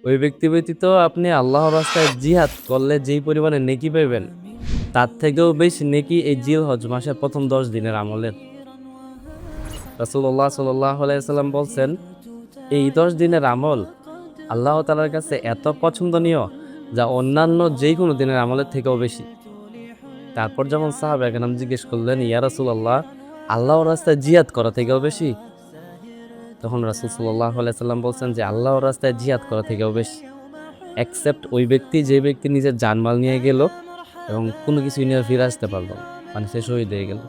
ওই ব্যক্তি ব্যতীত আপনি আল্লাহর রাস্তায় জিহাদ করলে যেই পরিমাণে নেকি পাবেন, তার থেকেও বেশি নেকি এই জিলহজ মাসের প্রথম 10 দিনের আমলের। রাসূলুল্লাহ সাল্লাল্লাহু আলাইহি সাল্লাম বলছেন, এই 10 দিনের আমল আল্লাহ তাআলার কাছে এত পছন্দনীয় যা অন্যান্য যেই কোনো দিনের আমলের থেকেও বেশি। তারপর যখন সাহাবায়ে কেরাম জিজ্ঞেস করলেন, ইয়া রাসূলুল্লাহ, আল্লাহর রাস্তায় জিহাদ করা থেকেও বেশি? তখন রাসূল সাল্লাল্লাহু আলাইহি সাল্লাম বলছেন যে আল্লাহর রাস্তায় জিহাদ করা থেকেও বেশি, এক্সেপ্ট ওই ব্যক্তি যে ব্যক্তি নিজের জানমাল নিয়ে গেল এবং কোনো কিছু নিয়ে ফিরে আসতে পারলো না, মানে সে শহীদ হয়ে গেল।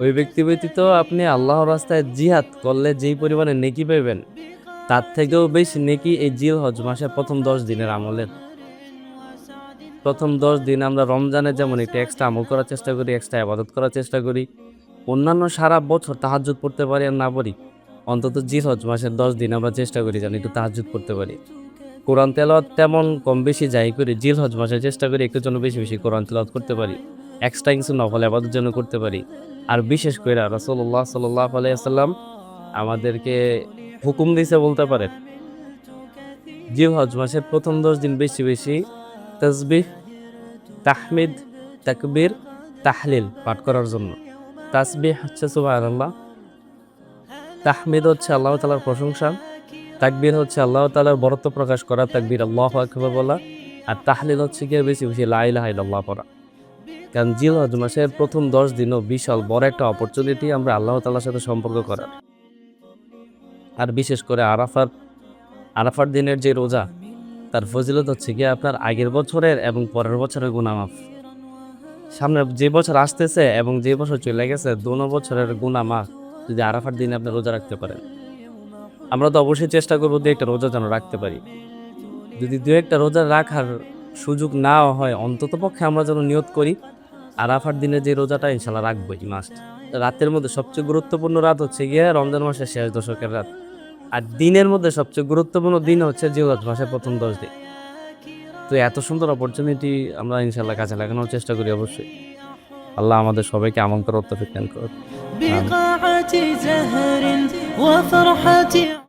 ওই ব্যক্তি ব্যতীত আপনি আল্লাহর রাস্তায় জিহাদ করলে যেই পরিমাণে নেকি পাবেন, তার থেকেও বেশি নেকি এই জিলহজ মাসের প্রথম 10 দিনের আমলের। প্রথম 10 দিন আমরা রমজানে যেমন একটু এক্সট্রা আমল করার চেষ্টা করি, এক্সট্রা ইবাদত করার চেষ্টা করি, অন্যান্য সারা বছর তাহাজ্জুদ পড়তে পারি আর না পারি, অন্তত জিলহজ মাসের 10 দিন আমরা চেষ্টা করি যেন একটু তাহাজ্জুদ পড়তে পারি। কোরআন তেলাওয়াত তেমন কম বেশি যাই করি, জিলহজ মাসে চেষ্টা করি একটু যেন বেশি বেশি কোরআন তেলাওয়াত করতে পারি, এক্সট্রা কিছু নফল ইবাদত যেন করতে পারি। আর বিশেষ করে রাসূলুল্লাহ সাল্লাল্লাহু আলাইহি ওয়াসাল্লাম আমাদেরকে হুকুম দিয়েছে বলতে পারেন, জিলহজ মাসের প্রথম 10 দিন বেশি বেশি তাসবিহ, তাহমিদ, তাকবীর, তাহলিল পাঠ করার জন্য। তাসবিহ হচ্ছে সুবহানাল্লাহ, তাহমিদ হচ্ছে আল্লাহ তাআলার প্রশংসা, তাকবীর হচ্ছে আল্লাহ তাআলার বরত্ব প্রকাশ করা, তাকবীর আল্লাহু আকবার বলা, আর তাহলিল হচ্ছে গিয়ে বেশি বেশি লা ইলাহা ইল্লাল্লাহ পড়া। কারণ জিলহজ মাসের প্রথম 10 দিনও বিশাল বড় একটা অপরচুনিটি আমরা আল্লাহ তাআলার সাথে সম্পর্ক করার। আর বিশেষ করে আরাফার দিনের যে রোজা, তার ফজিলত হচ্ছে গিয়ে আপনার আগের বছরের এবং পরের বছরের গুনাহ মাফ। সামনে যে বছর আসতেছে এবং যে বছর চলে গেছে দোনো বছরের গুনাহ মাফ যদি আরাফার দিনে আপনি রোজা রাখতে পারেন। আমরা তো অবশ্যই চেষ্টা করবো দু একটা রোজা যেন রাখতে পারি। যদি দু একটা রোজা রাখার সুযোগ নাও হয়, অন্তত পক্ষে আমরা যেন নিয়ত করি আরাফার দিনে যে রোজাটা ইনশাল্লাহ রাখবোই মাস্ট। রাতের মধ্যে সবচেয়ে গুরুত্বপূর্ণ রাত হচ্ছে গিয়ে রমজান মাসের শেষ দশকের রাত, আর দিনের মধ্যে সবচেয়ে গুরুত্বপূর্ণ দিন হচ্ছে জিলহজ মাসের প্রথম 10 দিন। তো এত সুন্দর অপরচুনিটি আমরা ইনশাল্লাহ কাজে লাগানোর চেষ্টা করি অবশ্যই। আল্লাহ আমাদের সবাইকে আমল করার তৌফিক দান করুন। بقاعة زهر وفرحة